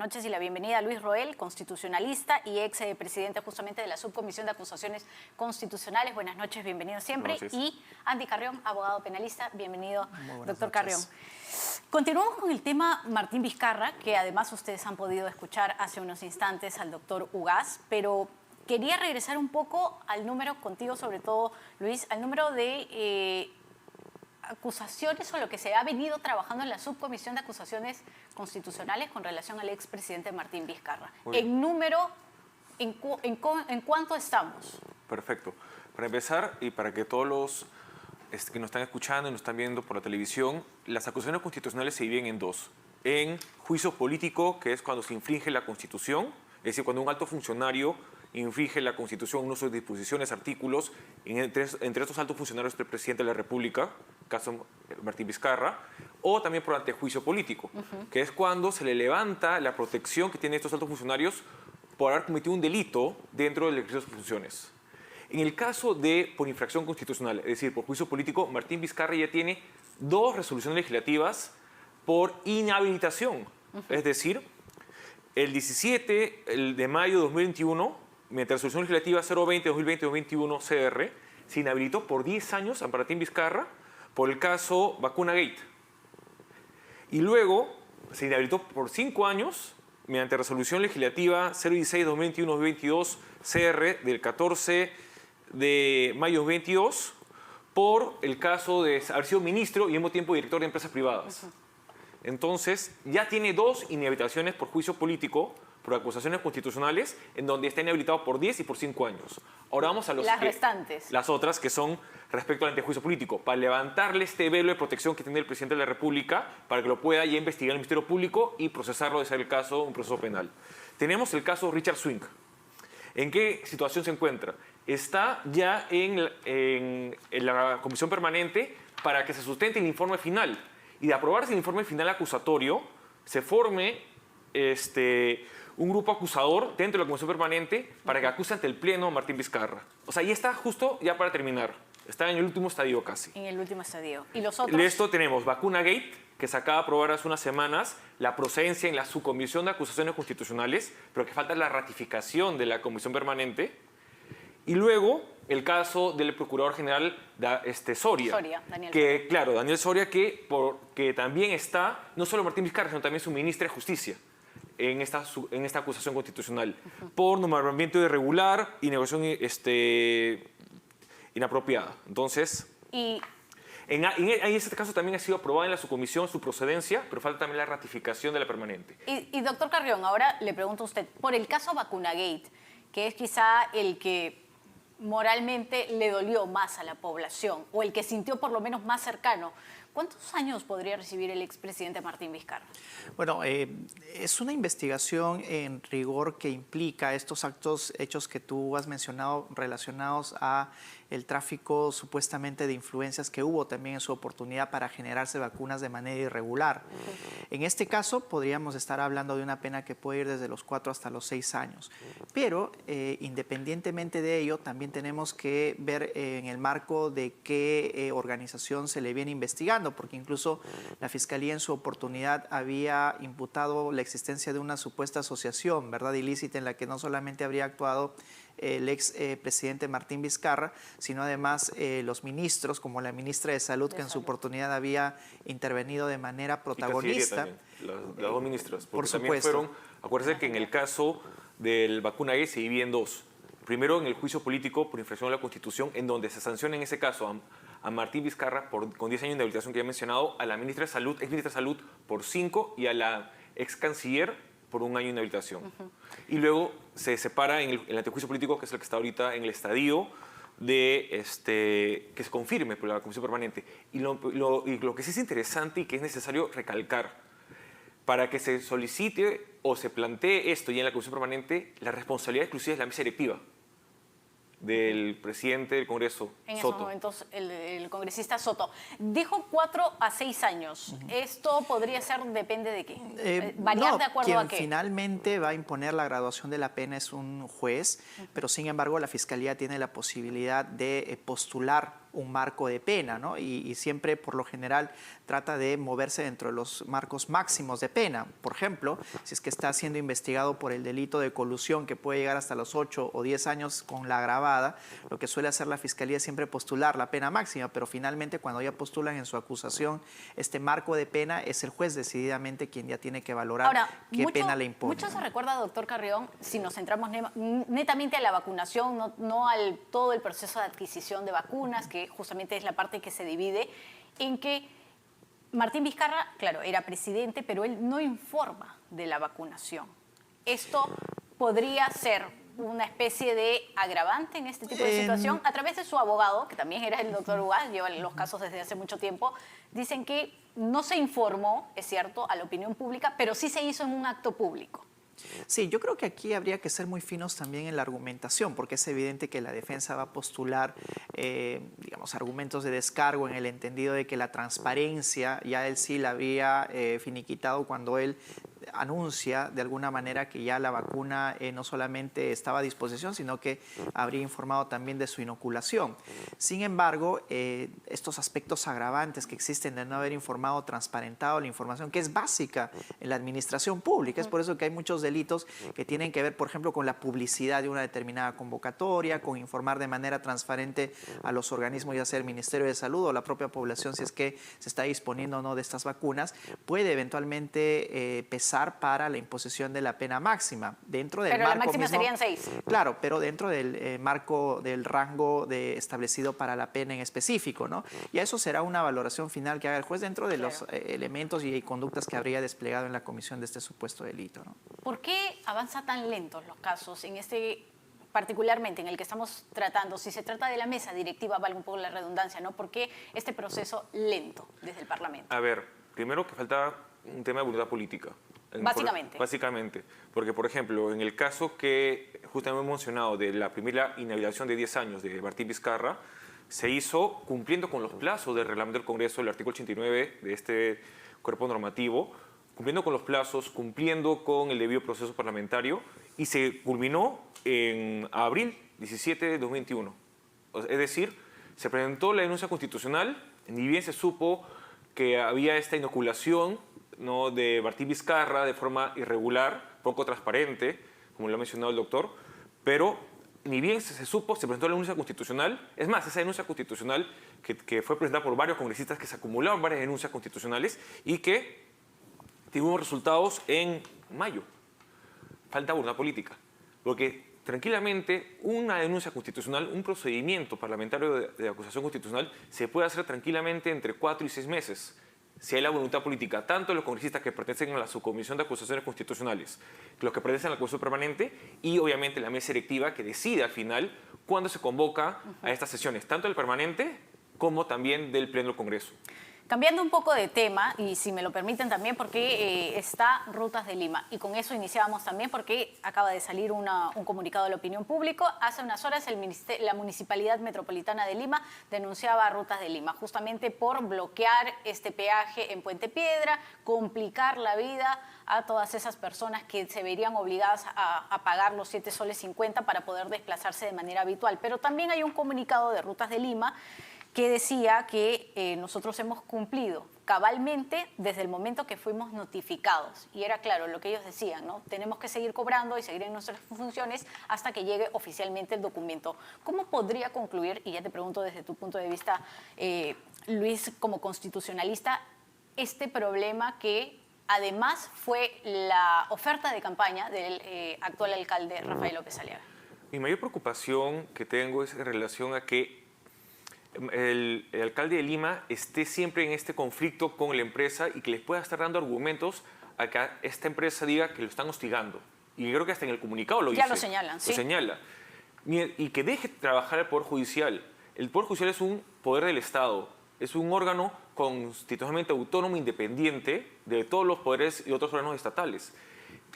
noches y la bienvenida a Luis Roel, constitucionalista y ex presidente justamente de la Subcomisión de Acusaciones Constitucionales. Buenas noches, bienvenido siempre. Y Andy Carrión, abogado penalista. Bienvenido, doctor Carrión. Continuamos con el tema Martín Vizcarra, que además ustedes han podido escuchar hace unos instantes al doctor Ugaz, pero quería regresar un poco al número, contigo sobre todo, Luis, al número de acusaciones o lo que se ha venido trabajando en la Subcomisión de Acusaciones Constitucionales con relación al expresidente Martín Vizcarra. En número, ¿en cuánto estamos? Perfecto. Para empezar, y para que todos los que nos están escuchando y nos están viendo por la televisión, las acusaciones constitucionales se dividen en dos. En juicio político, que es cuando se infringe la Constitución, es decir, cuando un alto funcionario infringe la Constitución, uno de sus disposiciones, artículos, entre estos altos funcionarios del presidente de la República, caso Martín Vizcarra, o también por antejuicio político, que es cuando se le levanta la protección que tienen estos altos funcionarios por haber cometido un delito dentro del ejercicio de sus funciones. En el caso de por infracción constitucional, es decir, por juicio político, Martín Vizcarra ya tiene 2 resoluciones legislativas por inhabilitación. Es decir, el 17 de mayo de 2021, mediante la resolución legislativa 020-2020-2021 CR, se inhabilitó por 10 años a Martín Vizcarra por el caso Vacuna Gate. Y luego se inhabilitó por 5 años mediante resolución legislativa 016-2021-2022 CR del 14 de mayo de 2022 por el caso de haber sido ministro y al mismo tiempo director de empresas privadas. Entonces, ya tiene 2 inhabilitaciones por juicio político, por acusaciones constitucionales, en donde está inhabilitado por 10 y por 5 años. Ahora vamos a las restantes. Las otras que son respecto al antejuicio político, para levantarle este velo de protección que tiene el presidente de la República, para que lo pueda ya investigar el Ministerio Público y procesarlo de ser el caso, un proceso penal. Tenemos el caso Richard Swing. ¿En qué situación se encuentra? Está ya en la comisión permanente para que se sustente el informe final. Y de aprobarse el informe final acusatorio, se forme un grupo acusador dentro de la comisión permanente para que acuse ante el Pleno a Martín Vizcarra. O sea, ahí está justo ya para terminar. Está en el último estadio casi. En el último estadio. ¿Y los otros? De esto tenemos Vacuna Gate, que se acaba de aprobar hace unas semanas, la procedencia en la Subcomisión de Acusaciones Constitucionales, pero que falta la ratificación de la comisión permanente. Y luego el caso del Procurador General Soria. Daniel Soria. Claro, Daniel Soria, que también está, no solo Martín Vizcarra, sino también su ministra de Justicia en esta acusación constitucional, por nombramiento irregular y negociación inapropiada. Entonces, en este caso también ha sido aprobada en la subcomisión su procedencia, pero falta también la ratificación de la permanente. Y doctor Carrión, ahora le pregunto a usted, por el caso Vacuna Gate, que es quizá el que moralmente le dolió más a la población, o el que sintió por lo menos más cercano, ¿cuántos años podría recibir el expresidente Martín Vizcarra? Bueno, es una investigación en rigor que implica estos hechos que tú has mencionado relacionados a el tráfico supuestamente de influencias que hubo también en su oportunidad para generarse vacunas de manera irregular. En este caso podríamos estar hablando de una pena que puede ir desde los 4 hasta los 6 años. Pero independientemente de ello, también tenemos que ver en el marco de qué organización se le viene investigando, porque incluso la Fiscalía en su oportunidad había imputado la existencia de una supuesta asociación, ¿verdad?, ilícita, en la que no solamente habría actuado el ex presidente Martín Vizcarra, sino además los ministros, como la ministra de Salud, que en su oportunidad había intervenido de manera protagonista. Las 2 ministras. Por también supuesto. Acuérdense que en el caso del Vacuna Gate se divide en 2. Primero, en el juicio político por infracción de la Constitución, en donde se sanciona en ese caso a Martín Vizcarra con 10 años de inhabilitación que ya he mencionado, a la ministra de Salud, ex ministra de Salud por 5 y a la ex canciller por 1 año de inhabilitación. Y luego se separa en el antejuicio político, que es el que está ahorita en el estadio de que se confirme por la comisión permanente. Y lo que sí es interesante y que es necesario recalcar, para que se solicite o se plantee esto ya en la comisión permanente, la responsabilidad exclusiva es la mesa directiva del presidente del Congreso, en Soto. esos momentos, el congresista Soto. Dijo 4 a 6 años. ¿Esto podría ser, depende de qué? ¿Variar de acuerdo a qué? Quien finalmente va a imponer la graduación de la pena es un juez, pero sin embargo la Fiscalía tiene la posibilidad de postular un marco de pena, ¿no? Y siempre, por lo general, trata de moverse dentro de los marcos máximos de pena. Por ejemplo, si es que está siendo investigado por el delito de colusión, que puede llegar hasta los 8 o 10 años con la agravada, lo que suele hacer la Fiscalía es siempre postular la pena máxima, pero finalmente cuando ya postulan en su acusación este marco de pena, es el juez decididamente quien ya tiene que valorar qué pena le impone. Mucho se recuerda, doctor Carrión, si nos centramos netamente a la vacunación, no al todo el proceso de adquisición de vacunas, que justamente es la parte que se divide, en que Martín Vizcarra, claro, era presidente, pero él no informa de la vacunación. Esto podría ser una especie de agravante en este tipo de situación. A través de su abogado, que también era el doctor Ugaz, lleva los casos desde hace mucho tiempo, dicen que no se informó, es cierto, a la opinión pública, pero sí se hizo en un acto público. Sí, yo creo que aquí habría que ser muy finos también en la argumentación, porque es evidente que la defensa va a postular, digamos, argumentos de descargo en el entendido de que la transparencia ya él sí la había finiquitado cuando él anuncia de alguna manera que ya la vacuna no solamente estaba a disposición, sino que habría informado también de su inoculación. Sin embargo, estos aspectos agravantes que existen de no haber informado o transparentado la información, que es básica en la administración pública, es por eso que hay muchos delitos que tienen que ver, por ejemplo, con la publicidad de una determinada convocatoria, con informar de manera transparente a los organismos, ya sea el Ministerio de Salud o la propia población, si es que se está disponiendo o no de estas vacunas, puede eventualmente pesar para la imposición de la pena máxima. Dentro del pero marco la máxima mismo, serían 6. Claro, pero dentro del marco del rango establecido para la pena en específico, ¿no? Y eso será una valoración final que haga el juez dentro de los elementos y conductas que habría desplegado en la comisión de este supuesto delito, ¿no? ¿Por qué avanza tan lentos los casos en este, particularmente en el que estamos tratando? Si se trata de la mesa directiva, valga un poco la redundancia, ¿no? ¿Por qué este proceso lento desde el Parlamento? A ver, primero que falta un tema de voluntad política. Básicamente. Porque, por ejemplo, en el caso que justamente hemos mencionado de la primera inhabilitación de 10 años de Martín Vizcarra, se hizo cumpliendo con los plazos del reglamento del Congreso, el artículo 89 de este cuerpo normativo, cumpliendo con los plazos, cumpliendo con el debido proceso parlamentario, y se culminó en abril 17 de 2021. Es decir, se presentó la denuncia constitucional, ni bien se supo que había esta inoculación, ¿no?, de Martín Vizcarra de forma irregular, poco transparente, como lo ha mencionado el doctor, pero ni bien se supo, se presentó la denuncia constitucional. Es más, esa denuncia constitucional que fue presentada por varios congresistas que se acumularon varias denuncias constitucionales y que tuvimos resultados en mayo. Falta voluntad política, porque tranquilamente una denuncia constitucional, un procedimiento parlamentario de acusación constitucional se puede hacer tranquilamente entre 4 y 6 meses. Si hay la voluntad política, tanto los congresistas que pertenecen a la subcomisión de acusaciones constitucionales, los que pertenecen a la comisión permanente y obviamente la mesa directiva que decide al final cuándo se convoca a estas sesiones, tanto del permanente como también del pleno del Congreso. Cambiando un poco de tema, y si me lo permiten también, porque está Rutas de Lima. Y con eso iniciábamos también porque acaba de salir un comunicado de la opinión pública. Hace unas horas la Municipalidad Metropolitana de Lima denunciaba a Rutas de Lima, justamente por bloquear este peaje en Puente Piedra, complicar la vida a todas esas personas que se verían obligadas a pagar los 7 soles 50 para poder desplazarse de manera habitual. Pero también hay un comunicado de Rutas de Lima que decía que nosotros hemos cumplido cabalmente desde el momento que fuimos notificados. Y era claro lo que ellos decían, ¿no? Tenemos que seguir cobrando y seguir en nuestras funciones hasta que llegue oficialmente el documento. ¿Cómo podría concluir, y ya te pregunto desde tu punto de vista, Luis, como constitucionalista, este problema que además fue la oferta de campaña del actual alcalde Rafael López Aliaga? Mi mayor preocupación que tengo es en relación a que el alcalde de Lima esté siempre en este conflicto con la empresa y que les pueda estar dando argumentos a que esta empresa diga que lo están hostigando. Y creo que hasta en el comunicado lo dice. Ya lo señalan, sí. Lo señala. Y que deje trabajar el Poder Judicial. El Poder Judicial es un poder del Estado. Es un órgano constitucionalmente autónomo, independiente de todos los poderes y otros órganos estatales.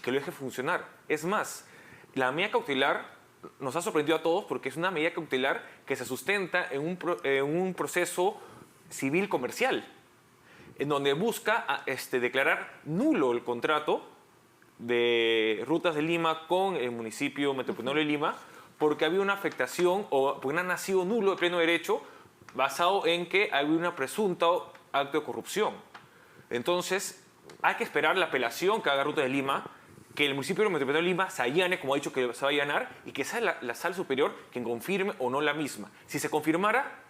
Que lo deje funcionar. Es más, la medida cautelar nos ha sorprendido a todos porque es una medida cautelar que se sustenta en un proceso civil comercial, en donde busca declarar nulo el contrato de Rutas de Lima con el municipio metropolitano de Lima porque había una afectación o porque ha nacido nulo de pleno derecho basado en que hay una presunta acto de corrupción. Entonces, hay que esperar la apelación que haga Ruta de Lima, que el municipio metropolitano de Lima se allane, como ha dicho que se va a allanar, y que sea la sala superior quien confirme o no la misma. Si se confirmara,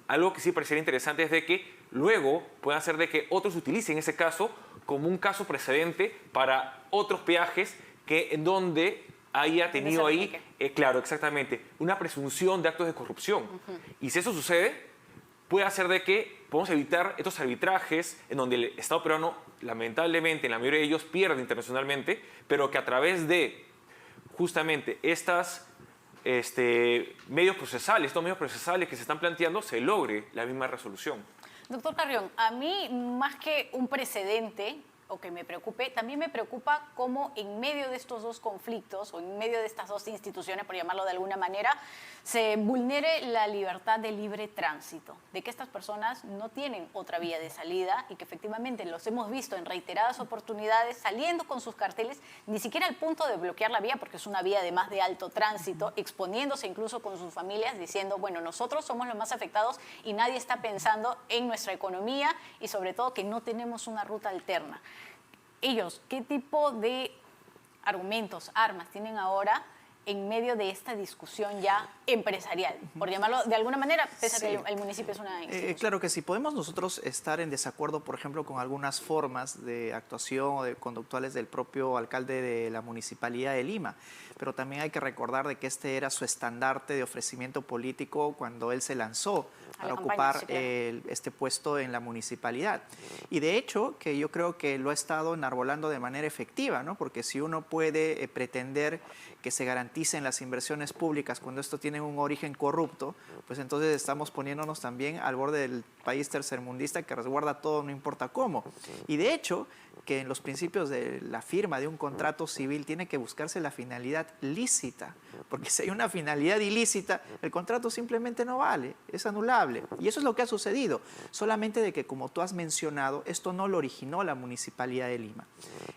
algo que sí parecería interesante es de que luego puedan hacer de que otros utilicen ese caso como un caso precedente para otros peajes en donde haya tenido ahí, claro, exactamente, una presunción de actos de corrupción. Y si eso sucede, puede hacer de que podamos evitar estos arbitrajes en donde el Estado peruano, lamentablemente, en la mayoría de ellos, pierde internacionalmente, pero que a través de justamente estos medios procesales que se están planteando, se logre la misma resolución. Doctor Carrión, a mí, más que un precedente o que me preocupe, también me preocupa cómo en medio de estos dos conflictos o en medio de estas dos instituciones, por llamarlo de alguna manera, se vulnere la libertad de libre tránsito, de que estas personas no tienen otra vía de salida y que efectivamente los hemos visto en reiteradas oportunidades saliendo con sus carteles, ni siquiera al punto de bloquear la vía, porque es una vía además de alto tránsito, exponiéndose incluso con sus familias, diciendo, bueno, nosotros somos los más afectados y nadie está pensando en nuestra economía y sobre todo que no tenemos una ruta alterna. Ellos, ¿qué tipo de argumentos, armas tienen ahora en medio de esta discusión ya empresarial, por llamarlo de alguna manera, pese a que el municipio es una institución? Claro que sí, podemos nosotros estar en desacuerdo, por ejemplo, con algunas formas de actuación o de conductuales del propio alcalde de la Municipalidad de Lima, pero también hay que recordar de que este era su estandarte de ofrecimiento político cuando él se lanzó para ocupar este puesto en la municipalidad. Y de hecho, que yo creo que lo ha estado enarbolando de manera efectiva, ¿no? Porque si uno puede pretender que se garanticen las inversiones públicas cuando esto tiene un origen corrupto, pues entonces estamos poniéndonos también al borde del país tercermundista que resguarda todo, no importa cómo. Y de hecho, que en los principios de la firma de un contrato civil tiene que buscarse la finalidad lícita, porque si hay una finalidad ilícita, el contrato simplemente no vale, es anulable. Y eso es lo que ha sucedido, solamente de que, como tú has mencionado, esto no lo originó la Municipalidad de Lima.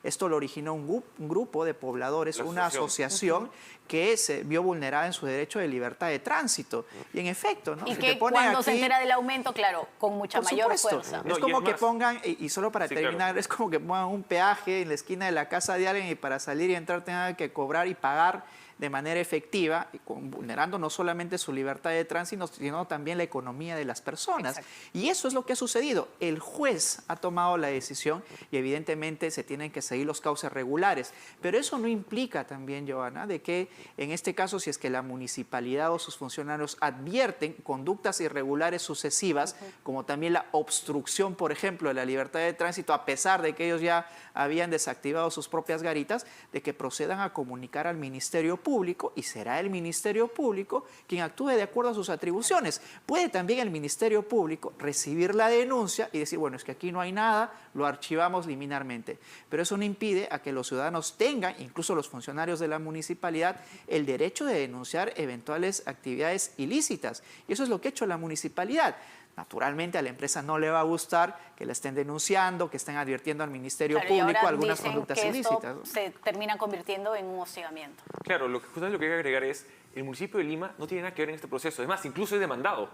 Esto lo originó un grupo de pobladores, una asociación que se vio vulnerada en su derecho de libertad de tránsito. Y en efecto, ¿no? Y que cuando se entera del aumento, claro, con mucha mayor fuerza. Es como que pongan, y solo para terminar, claro, es como que pongan un peaje en la esquina de la casa de alguien y para salir y entrar tengan que cobrar y pagar de manera efectiva, vulnerando no solamente su libertad de tránsito, sino también la economía de las personas. Exacto. Y eso es lo que ha sucedido. El juez ha tomado la decisión y evidentemente se tienen que seguir los cauces regulares. Pero eso no implica también, Johanna, de que en este caso, si es que la municipalidad o sus funcionarios advierten conductas irregulares sucesivas, como también la obstrucción, por ejemplo, de la libertad de tránsito, a pesar de que ellos ya habían desactivado sus propias garitas, de que procedan a comunicar al Ministerio Público, y será el Ministerio Público quien actúe de acuerdo a sus atribuciones. Puede también el Ministerio Público recibir la denuncia y decir, bueno, es que aquí no hay nada, lo archivamos liminarmente. Pero eso no impide a que los ciudadanos tengan, incluso los funcionarios de la municipalidad, el derecho de denunciar eventuales actividades ilícitas. Y eso es lo que ha hecho la municipalidad. Naturalmente a la empresa no le va a gustar que la estén denunciando, que estén advirtiendo al Ministerio Público algunas conductas ilícitas. Se termina convirtiendo en un hostigamiento. Claro, justamente lo que hay que agregar es, el municipio de Lima no tiene nada que ver en este proceso. Es más, incluso es demandado.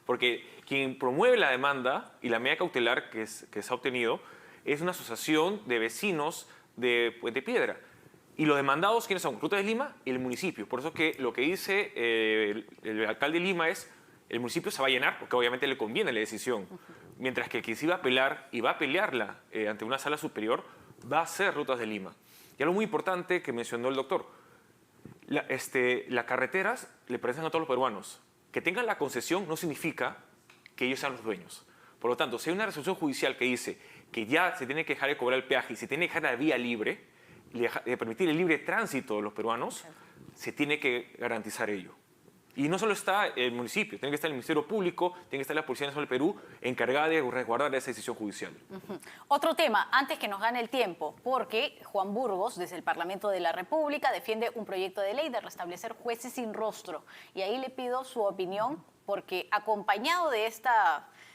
Porque quien promueve la demanda y la medida cautelar que se ha obtenido es una asociación de vecinos de Puente Piedra. Y los demandados, ¿quiénes son? Ruta de Lima y el municipio. Por eso que lo que dice el alcalde de Lima es, el municipio se va a llenar porque obviamente le conviene la decisión. Mientras que quien se iba a apelar y va a pelearla ante una sala superior va a ser Rutas de Lima. Y algo muy importante que mencionó el doctor, las carreteras le pertenecen a todos los peruanos. Que tengan la concesión no significa que ellos sean los dueños. Por lo tanto, si hay una resolución judicial que dice que ya se tiene que dejar de cobrar el peaje y se tiene que dejar la vía libre, de permitir el libre tránsito de los peruanos, se tiene que garantizar ello. Y no solo está el municipio, tiene que estar el Ministerio Público, tiene que estar la Policía Nacional del Perú encargada de resguardar esa decisión judicial. Otro tema, antes que nos gane el tiempo, porque Juan Burgos, desde el Parlamento de la República, defiende un proyecto de ley de restablecer jueces sin rostro. Y ahí le pido su opinión, porque acompañado de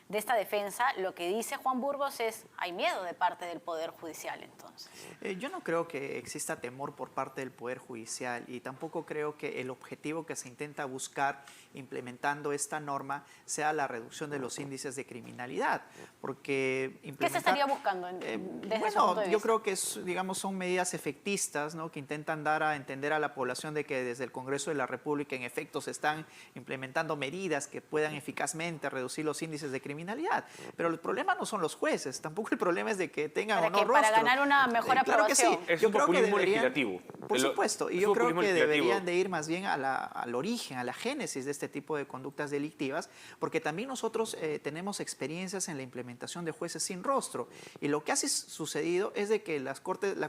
de esta defensa, lo que dice Juan Burgos es, hay miedo de parte del Poder Judicial entonces. Yo no creo que exista temor por parte del Poder Judicial y tampoco creo que el objetivo que se intenta buscar implementando esta norma sea la reducción de los índices de criminalidad, porque ¿Qué se estaría buscando desde su punto de vista? Yo creo que son medidas efectistas, ¿no?, que intentan dar a entender a la población de que desde el Congreso de la República en efecto se están implementando medidas que puedan eficazmente reducir los índices de criminalidad. Pero el problema no son los jueces, tampoco el problema es de que tengan o no rostro. Para ganar una mejor aprobación. Claro que sí. Es un populismo legislativo. Por supuesto, y yo creo que deberían de ir más bien al origen, a la génesis de este tipo de conductas delictivas, porque también nosotros tenemos experiencias en la implementación de jueces sin rostro. Y lo que ha sucedido es de que la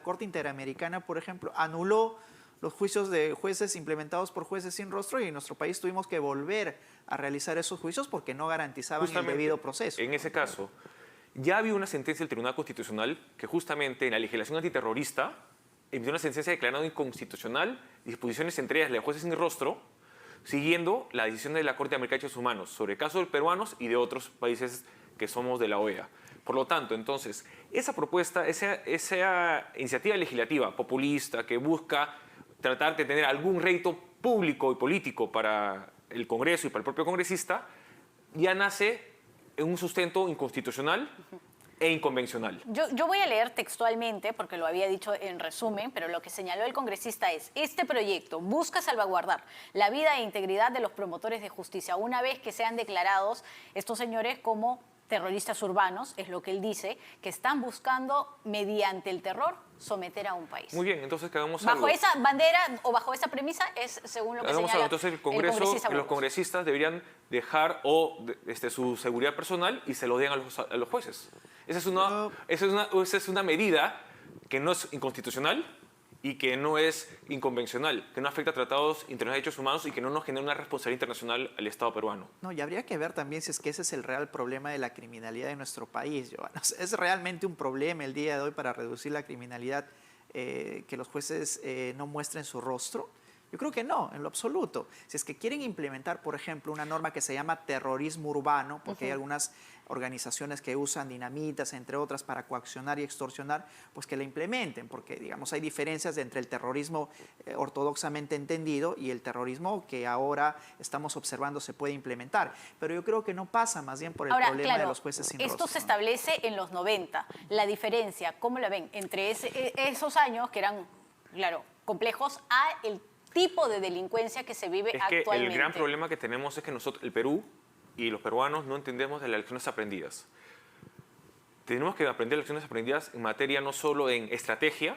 Corte Interamericana, por ejemplo, anuló los juicios de jueces implementados por jueces sin rostro y en nuestro país tuvimos que volver a realizar esos juicios porque no garantizaban justamente el debido proceso. En ese caso, ya había una sentencia del Tribunal Constitucional que justamente en la legislación antiterrorista emitió una sentencia declarando inconstitucional disposiciones entre ellas la de jueces sin rostro, siguiendo la decisión de la Corte Americana de Derechos Humanos sobre el caso de peruanos y de otros países que somos de la OEA. Por lo tanto, entonces, esa propuesta, esa iniciativa legislativa populista que busca tratar de tener algún rédito público y político para el Congreso y para el propio congresista, ya nace en un sustento inconstitucional e inconvencional. Yo voy a leer textualmente, porque lo había dicho en resumen, pero lo que señaló el congresista es: este proyecto busca salvaguardar la vida e integridad de los promotores de justicia, una vez que sean declarados estos señores como terroristas urbanos, es lo que él dice, que están buscando, mediante el terror, someter a un país. Muy bien, entonces que hagamos bajo algo. esa bandera o bajo esa premisa es según lo que señala algo. Entonces el Congreso, congresista los congresistas deberían dejar su seguridad personal y se lo den a los jueces. Esa es una medida que no es inconstitucional y que no es inconvencional, que no afecta a tratados internacionales de derechos humanos y que no nos genera una responsabilidad internacional al Estado peruano. No, y habría que ver también si es que ese es el real problema de la criminalidad de nuestro país, Giovanna. ¿Es realmente un problema el día de hoy para reducir la criminalidad que los jueces no muestren su rostro? Yo creo que no, en lo absoluto. Si es que quieren implementar, por ejemplo, una norma que se llama terrorismo urbano, porque hay algunas organizaciones que usan dinamitas, entre otras, para coaccionar y extorsionar, pues que la implementen, porque, digamos, hay diferencias entre el terrorismo ortodoxamente entendido y el terrorismo que ahora estamos observando se puede implementar. Pero yo creo que no pasa más bien por el problema de los jueces sin rostro. Esto se establece en los 90. La diferencia, ¿cómo la ven? Entre esos años que eran, claro, complejos, a el tipo de delincuencia que se vive actualmente. El gran problema que tenemos es que nosotros, el Perú y los peruanos, no entendemos de las lecciones aprendidas. Tenemos que aprender lecciones aprendidas en materia no solo en estrategia,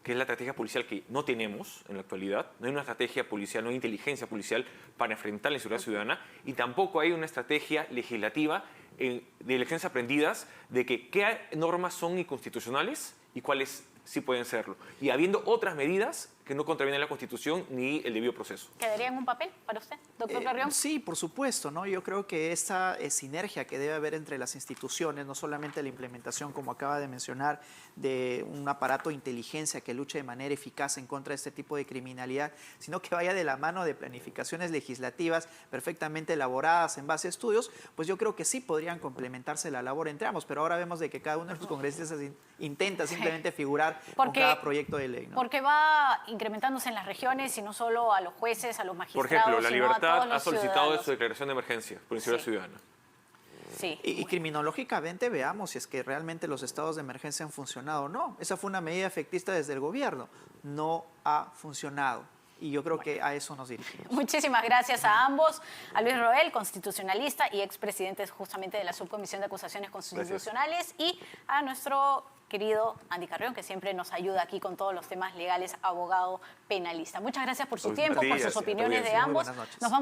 que es la estrategia policial que no tenemos en la actualidad. No hay una estrategia policial, no hay inteligencia policial para enfrentar la inseguridad ciudadana, y tampoco hay una estrategia legislativa de lecciones aprendidas de qué normas son inconstitucionales y cuáles sí pueden serlo. Y habiendo otras medidas que no contravienen la Constitución ni el debido proceso. ¿Quedaría en un papel para usted, doctor Carrión? Sí, por supuesto, ¿no? Yo creo que esta sinergia que debe haber entre las instituciones, no solamente la implementación, como acaba de mencionar, de un aparato de inteligencia que luche de manera eficaz en contra de este tipo de criminalidad, sino que vaya de la mano de planificaciones legislativas perfectamente elaboradas en base a estudios, pues yo creo que sí podrían complementarse la labor entre ambos, pero ahora vemos de que cada uno de los congresistas intenta simplemente figurar con cada proyecto de ley, ¿no? Porque va incrementándose en las regiones y no solo a los jueces, a los magistrados, por ejemplo, La Libertad ha solicitado su declaración de emergencia por inseguridad ciudadana. Sí. Y criminológicamente veamos si es que realmente los estados de emergencia han funcionado o no. Esa fue una medida efectista desde el gobierno. No ha funcionado. Y yo creo que a eso nos dirigimos. Muchísimas gracias a ambos. A Luis Roel, constitucionalista y expresidente justamente de la Subcomisión de Acusaciones Constitucionales. Gracias. Y a nuestro querido Andy Carrión, que siempre nos ayuda aquí con todos los temas legales, abogado penalista. Muchas gracias por su tiempo, por sus opiniones de ambos. Nos vamos